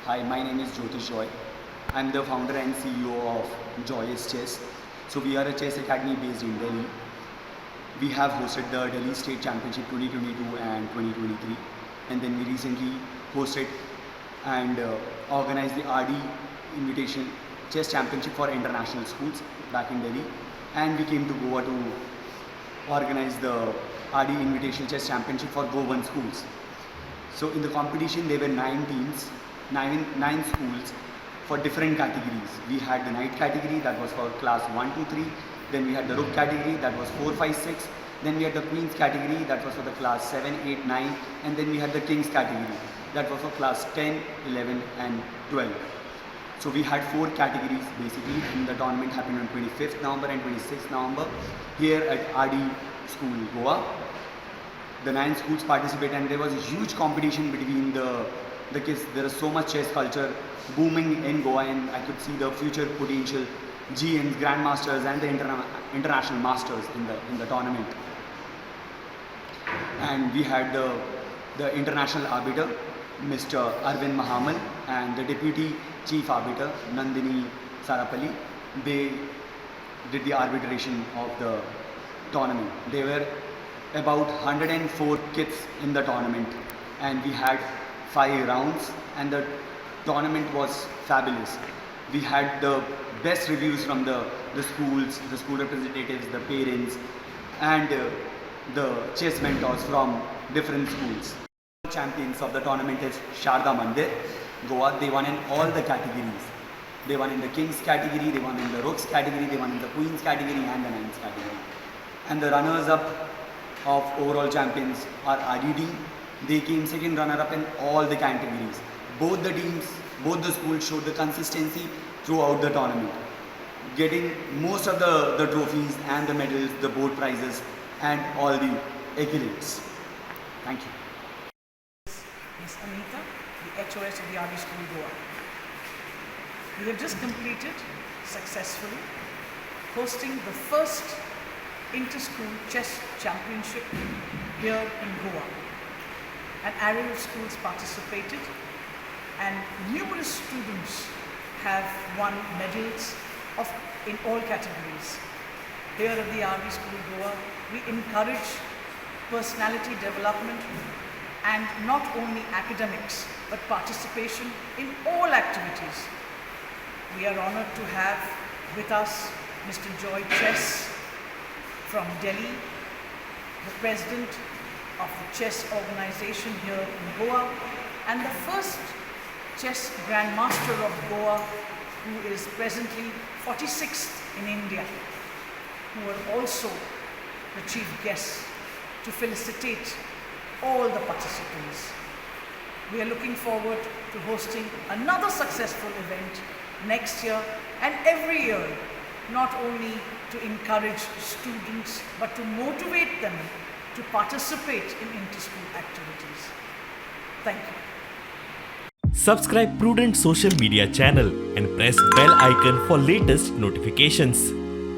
Hi, my name is Jyotish Joy. I'm the founder and CEO of Joyous Chess. So we are a chess academy based in Delhi. We have hosted the Delhi State Championship 2022 and 2023, and then we recently hosted and organized the Ardee Invitation Chess Championship for international schools back in Delhi, and we came to Goa to organize the Ardee Invitation Chess Championship for Goan schools. So in the competition there were 9 teams, 9 schools for different categories. We had the knight category, that was for class 1 to 3. Then we had the rook category, that was 4, 5, 6. Then we had the queens category, that was for the class 7, 8, 9. And then we had the kings category, that was for class 10, 11 and 12. So we had 4 categories basically, and the tournament happened on 25th November and 26th November here at Ardee School, Goa. The 9 schools participated, and there was a huge competition between the kids. There is so much chess culture booming in Goa, and I could see the future potential GMs, grandmasters and the international masters in the tournament. And we had the international arbiter, Mr. Arvind Mahamal, and the deputy chief arbiter, Nandini Sarapalli. They did the arbitration of the tournament. There were about 104 kids in the tournament, and we had 5 rounds, and the tournament was fabulous. We had the best reviews from the schools, the school representatives, the parents, and the chess mentors from different schools. Champions of the tournament is Sharda Mandir, Goa. They won in all the categories. They won in the kings category, they won in the rooks category, they won in the queens category and the knights category. And the runners-up of overall champions are Ardee. They came second runner-up in all the categories. Both the teams, both the schools showed the consistency throughout the tournament, getting most of the trophies and the medals, the board prizes and all the accolades. Thank you. Ms. Anita, the HOS of the Ardee School, Goa. We have just completed successfully hosting the first inter-school chess championship here in Goa. An array of schools participated, and numerous students have won medals in all categories. Here at the Ardee School, Goa, we encourage personality development and not only academics, but participation in all activities. We are honored to have with us Mr. Joy Chess from Delhi, the president of the chess organization here in Goa, and the first chess grandmaster of Goa, who is presently 46th in India, who are also the chief guests to felicitate all the participants. We are looking forward to hosting another successful event next year and every year, not only to encourage students but to motivate them to participate in inter-school activities. Thank you. Subscribe Prudent social media channel and press bell icon for latest notifications.